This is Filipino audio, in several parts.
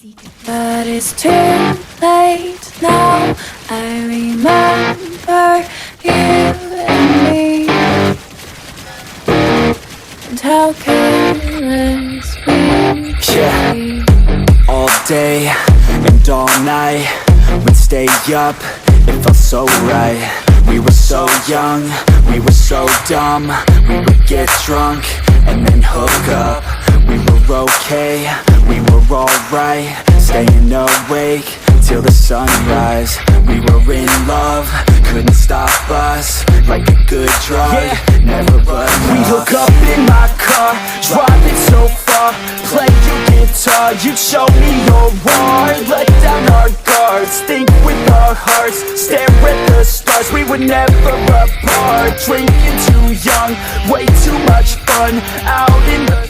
But it's too late now. I remember you and me, and how careless we could be. All day and all night, we'd stay up, it felt so right. We were so young, we were so dumb. We would get drunk and then hook up. We were okay, we were alright, staying awake till the sunrise. We were in love, couldn't stop us. Like a good drug, never enough. We hook up in my car, driving so far. Play your guitar, you'd show me your heart. Let down our guards, think with our hearts. Stare at the stars, we were never apart. Drinking too young, way too much fun. Out in the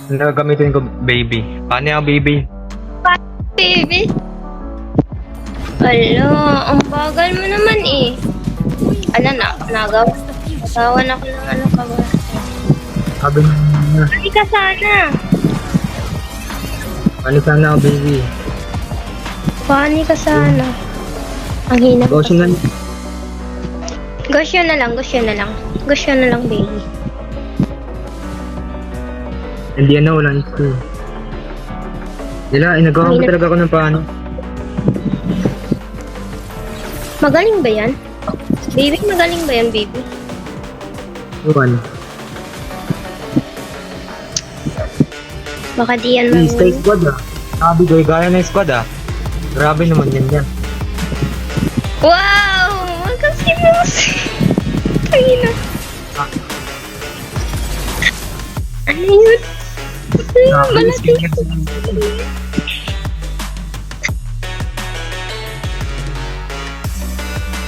Ano gamitin ko, baby? Paano yung baby? Baby? Alo, ang bagal mo naman eh. Nagawan ako ng ano ka ba? Sabi niya, Hindi ka sana. ano sana ako, baby? Paani ka sana. Ang hinap. Gosyo na. Gosyo na lang. Gosyo na lang, baby. Hindi ano, walang school. Nila, inagawa ko talaga ako ng paano. Magaling ba yan? Baby, magaling ba yan, baby? Iwan. Baka di yan Please, stay squad ah. Sabi ko, gaya na yung squad ah. Grabe naman yan. Wow! Magkasimos! Tangina. Ano yun? Malaki.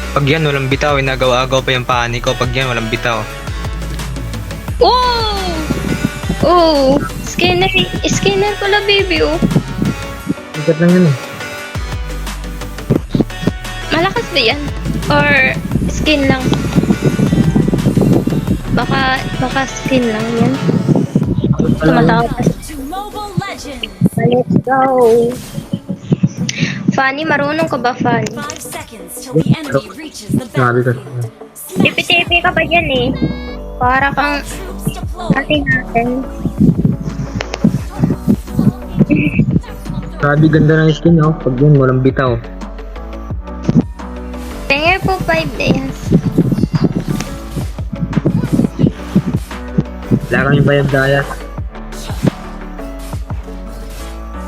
Pag yan, walang bitaw. Inagaw-agaw pa yung paani ko. Pag yan, walang bitaw. Wow! Oh! Scanner pala, baby, oh. Ikat lang yan eh. Malakas ba yan? Or skin lang? Baka skin lang yan. Tumatakas. Let's go! Fanny, marunong ka ba, Fanny? 5 seconds till the enemy reaches the Sabi ko. battlefield. Tipi-tipi ka ba dyan eh? Para kang Troops deployed. ating natin. Sabi ganda ng skin oh. Pag yan, walang bitaw. Tingnan po 5 days. Wala kang yung bayag daya.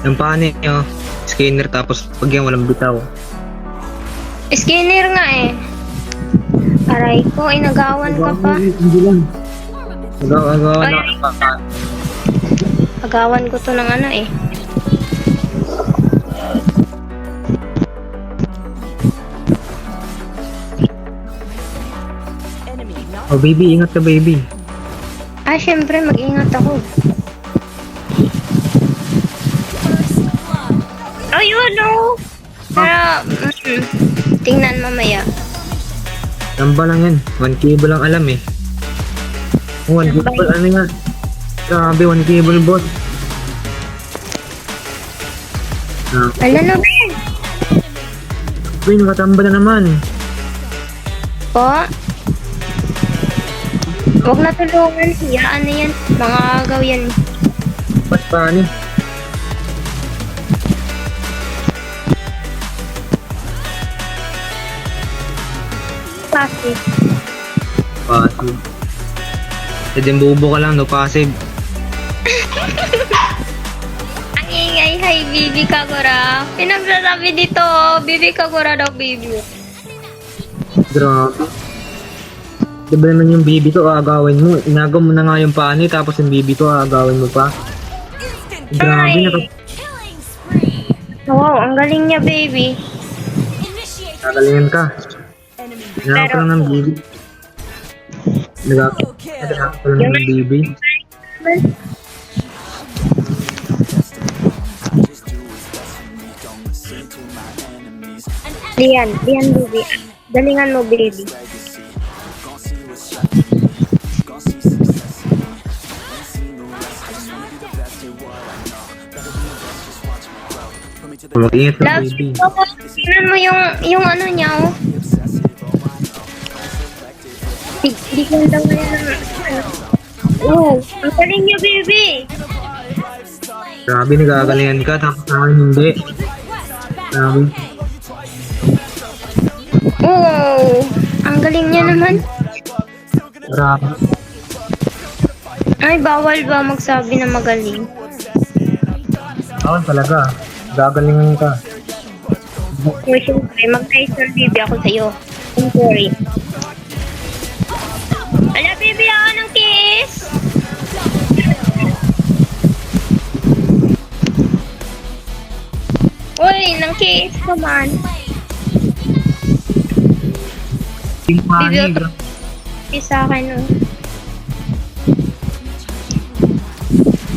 Yung paani nyo, scanner tapos pag yan walang bitaw. Skinner nga eh. Aray ko, inagawan ka pa. Hindi lang. Nagawa na ako pa. Agawan ko to ng ano eh. Oh baby, ingat ka baby. Ah, syempre mag-ingat ako. Ayun oh! Pero, tingnan mamaya. Tamba lang yan. 1 cable lang alam eh. Oh, 1 cable ano nga. Grabe, 1 cable boss. Ano na ba yan? Uy, nakatamba na naman. Po? Huwag na tulungan. Hiyaan na yan. Mga agaw yan. Ba't paani? Passive. Passive. Pwede bubo ka lang, no passive. Ang ingay, hi, Bibi Kagura. Pinagsasabi dito, Bibi Kagura daw, baby. Grabe. Diba naman yung baby to, aagawin mo. Inagaw mo na nga yung paani, tapos yung baby to, aagawin mo pa. Grabe, Ay. Killing spree. Wow, ang galing niya, baby. Initiate Nagalingan ka. enemy. Nagawa ka lang ng baby. Nagawa ka lang ng baby. Diyan, baby. Galingan mo, baby. Mag-ingat ka, Love, baby. tingnan mo yung ano niya, oh. Di ko daw na yan. Oh, ang galing niya, baby. Grabe, nagagalingan ka, tapos sa akin hindi. Grabe. Oh, ang galing niya naman. Grabe. Ay, bawal ba magsabi na magaling? Awan talaga. Gagalingan ka. So, syempre, mag-try ng baby ako sa'yo. Don't worry. Ala, baby, ako ng kiss! Uy, ng kiss, come on. Team Fanny, Baby, grabe. Kiss sa akin, oh.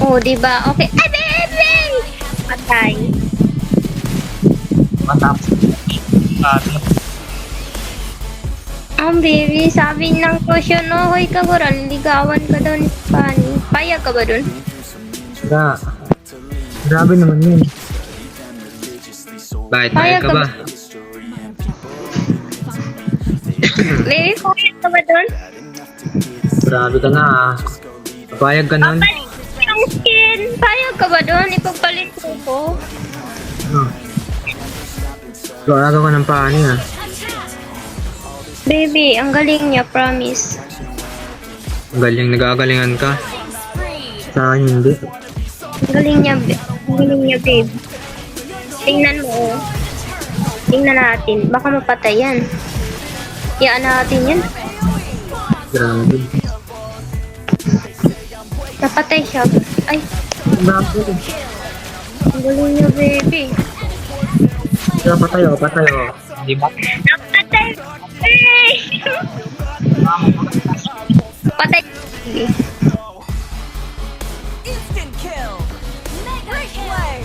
Oh, diba? Okay. Ay, baby! Patay. Matapos. Grabe. Ang baby, sabi ng cushion, okay ka ba rin? Ligawan ka daw ni Fanny. Payag ka ba dun? Grabe naman yun. Bakit Payag ka ba? Baby, payag ka ba dun? Grabe ka na ah. Papayag ka nun? Papalit ko yung skin. Payag ka ba dun? Ipagpalit ko ko. Ano? Gawa ka ng paani ah. Baby, ang galing niya, promise. Ang galing, nagagalingan ka. Sa akin hindi. Ang galing niya, ang galing niya, babe. Tingnan mo, oh. Tingnan natin. Baka mapatay yan. Iyaan natin yan. Grabe. Napatay siya. Ay, Grabe. ang galing niya, baby. Kaya patayo. Di ba? Napatay! Hey! Patay. Baby. Instant kill. Mega play.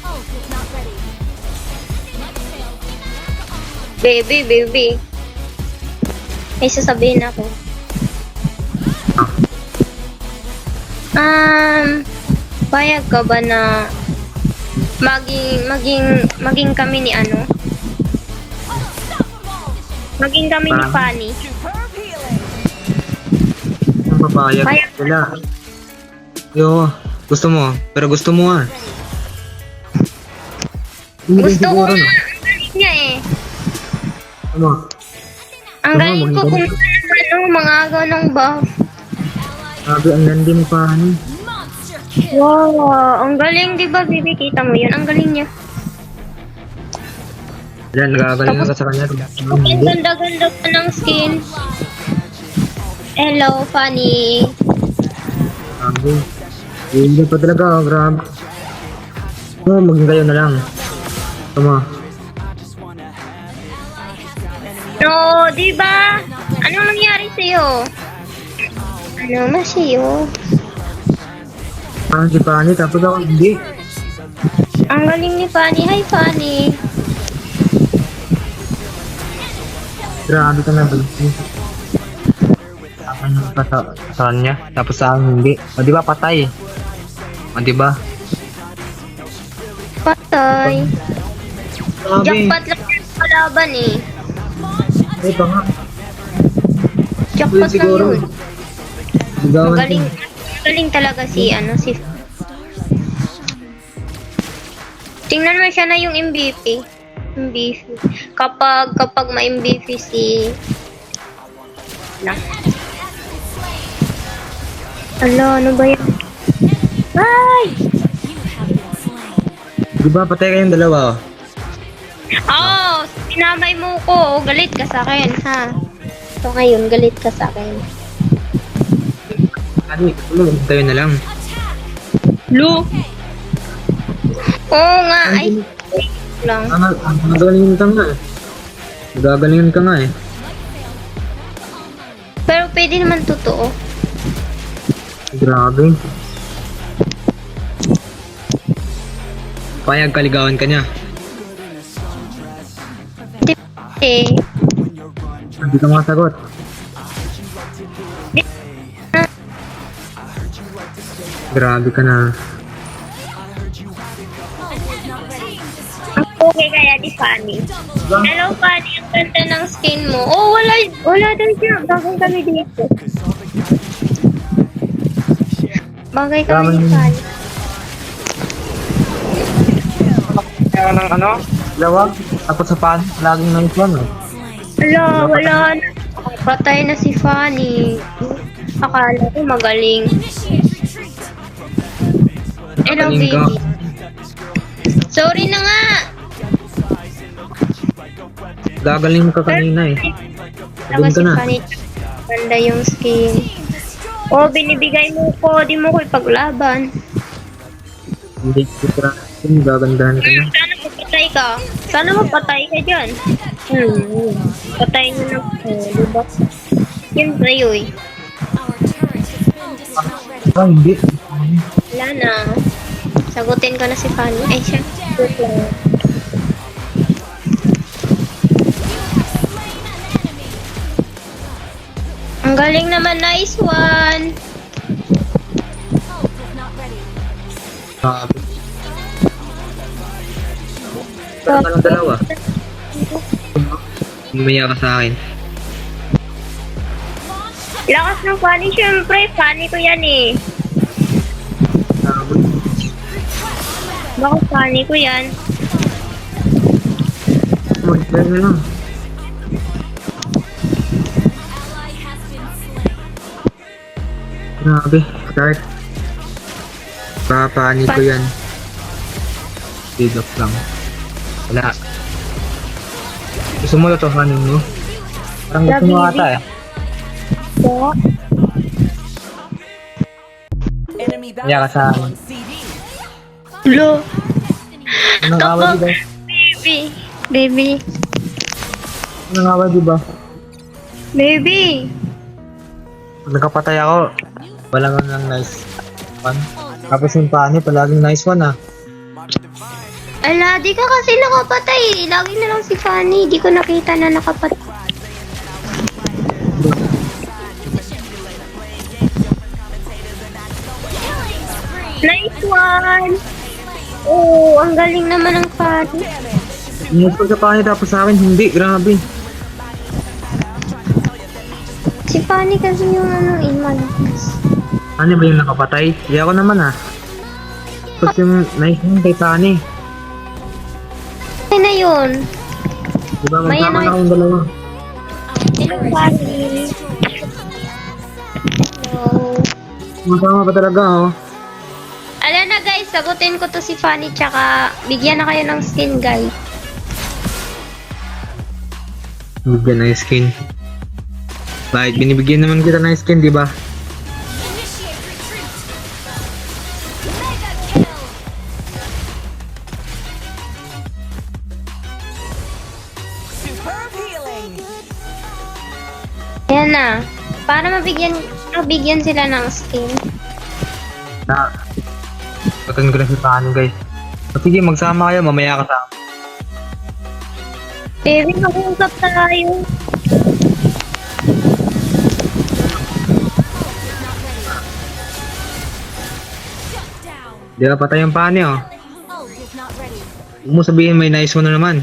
Ult is not ready. Baby. May sasabihin ako. Payag ka ba na maging kami ni ano? Maging kami ni Fanny. Superb healing. Ang papayag. Payag. Wala. Yo, gusto mo. Pero gusto mo ah. Hindi rin Gusto ko siguro, nga. no? Ang galing niya eh. Ano? Ang Oo, galing ko kung ano, mga agaw ng buff. Grabe, ang landi mo pa ano. Monster kill. Wow, ang galing, di ba, baby? Kita mo yun? Ang galing niya. Yan, nagagalingan ka sa kanya. Ang ganda-ganda pa ng skin. Hello, Fanny. Grabe. Hindi pa talaga, oh, grabe. Oh, maging kayo na lang. Tama. No, di ba? Ano nangyari sa'yo? Ano masa'yo? Parang si Pani, tapos ako hindi. Ang galing ni Fanny. Hi, Fanny. Grabe ka na, baby. Ano pa sa kanya, tapos sa akin hindi. O di ba patay? O di ba? Patay. Grabe. Jackpot lang yung kalaban eh. Ay, pa nga. Jackpot lang Siguro. yun. Ligawan Magaling, ko. magaling talaga si Tingnan mo siya na yung MVP. Kapag ma-MVP si Ala, ano ba yan? Ay! Di ba patay kayong dalawa? Oh, sinamay mo ko. Galit ka sa akin, ha? So ngayon, galit ka sa akin. Ano, tayo na lang. Lu! Oo nga, ay. Lang. Nagagalingan ka nga eh. Nagagalingan ka nga eh. Pero pwede naman totoo. Grabe. Payag kaligawan ka niya. Eh, Hindi ka masagot. Grabe ka na. ang okay kaya di Fanny. Hello, Fanny. Ang ganda ng skin mo. Oh, wala daw siya. Bagay kami dito. Bagay kami ni Fanny. Kaya ng ano? Lawag. Tapos sa pan, laging nang plan eh. Wala na. Patay na si Fanny. Akala ko magaling. Hello, Magaling ka. baby. Sorry na nga. Gagaling ka kanina eh. Ako Sabihin si ka na. Fanny. Ganda yung skin. Oh, binibigay mo ko. Di mo ko ipaglaban. Hindi ko tira. Gagandahan ka na. Sana mapatay ka. Sana mapatay ka dyan. Patay nyo na po. Diba? Siyempre yun. Ah, hindi. Wala na. Sagutin ko na si Fanny. Ay, siya. Wait lang. Ang galing naman. Nice one. Sabi. Parang ka ng dalawa. Umaya ka sa akin. Lakas ng Fanny. Siyempre, Fanny ko yan eh. Sabi. Baka Fanny ko yan. Mag-play na lang. Grabe. Start. Papaani ko yan. Speed up lang. Wala. Gusto mo totohanin mo? Parang gusto mo ata eh. So, Enemy Kaya ka sa battle akin. on CD. lo. Anong awal diba? Baby. Baby. Anong awal diba? Baby. Pag nagkapatay ako, wala nga ng nice one. Tapos yung paani, palaging nice one ah. Ala, di ka kasi nakapatay. Lagi na lang si Fanny. Di ko nakita na nakapatay. Nice one! Oh, ang galing naman ng Fanny. Ingat ko sa paani tapos sa akin, hindi. Grabe. Si Fanny kasi yung ano, malakas. Ano ba yung nakapatay? Hindi ako naman ah. Tapos yung nice one kay paani. Ay na yun. Diba May magkama ano- na akong dalawa? Hello, Fanny. Hello. Magkama pa talaga oh. Ala na guys, sagutin ko to si Fanny tsaka bigyan na kayo ng skin guys. Bigyan na yung skin. Bakit binibigyan naman kita ng skin, di ba? Superb healing. Ayan na. Para mabigyan sila ng skin. Na. Patunin ko na si paano guys. O sige, magsama kayo, mamaya ka sa akin. Baby, mag-usap tayo. Di ka patay yung paano oh. Ult is not ready. Huwag mo sabihin may nice one na naman.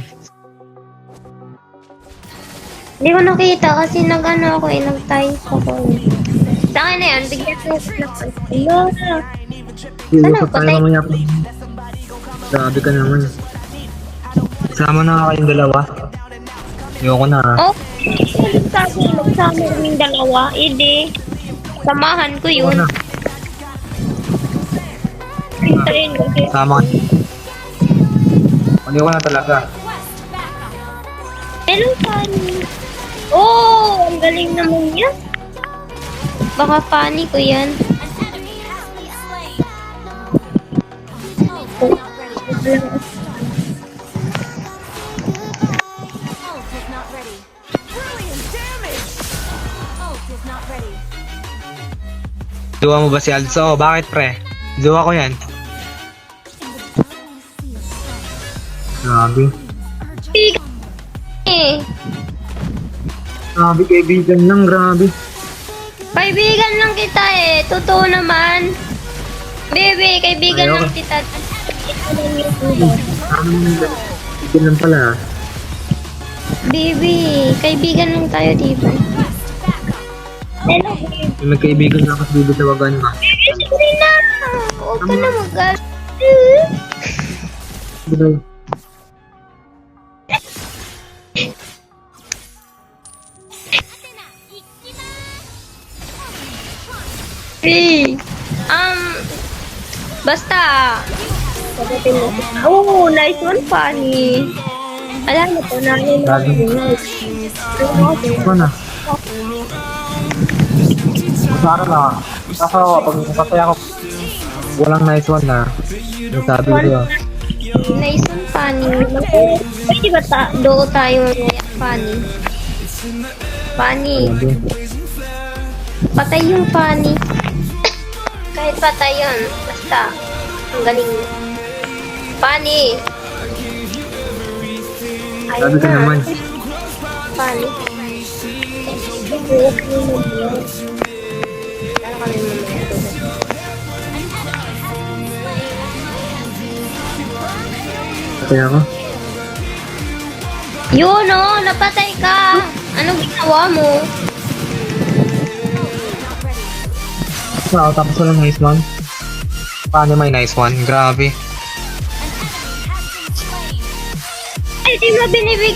Hindi ko nakita kasi nag-ano ako nag-type ako Sa akin na yan, bigyan ko na Hello. Iusap tayo patay? mamaya pa. Grabe ka naman. Sama na nga kayong dalawa. Ayoko na ah. Oh, sabi, magsama kaming dalawa. Hindi. Samahan ko Ayoko yun. na. Hintayin ko. Sama ka. Ayoko na talaga. Hello, Fanny. Oh, ang galing naman yan. Baka Fanny ko yan. Ult is not ready. Brilliant damage. Ult is not ready. Duwa mo ba si Alzo? Oh, bakit pre? Duwa ko yan. Grabe. Eh, Grabe, kaibigan lang, grabe. kaibigan lang kita eh. Totoo naman. Baby, kaibigan Ayaw. lang kita. Kaibigan lang pala. Baby, kaibigan lang tayo, diba? Hello, baby. Yung magkaibigan na ako sa bibi tawagan mo. Sige na. Huwag ka na mag- Bro. Hey, basta. Sagutin mo. Oh, nice one, Fanny. Alam mo po, nanin Grabe. Ano na? Para na. Ako, pag nakasaya ako, walang nice one na. Yung sabi ko ah. Nice one, Fanny. Pwede ba do tayo mamaya, Fanny? Fanny, Grabe. patay yung Fanny. Kahit patay yun, basta. Ang galing mo. Fanny. Grabe ka naman. Fanny. Patay ako. Yun oh, napatay ka. Anong ginawa mo? Wow, tapos walang nice one. Paano may nice one? Grabe. Ay, di mo binibig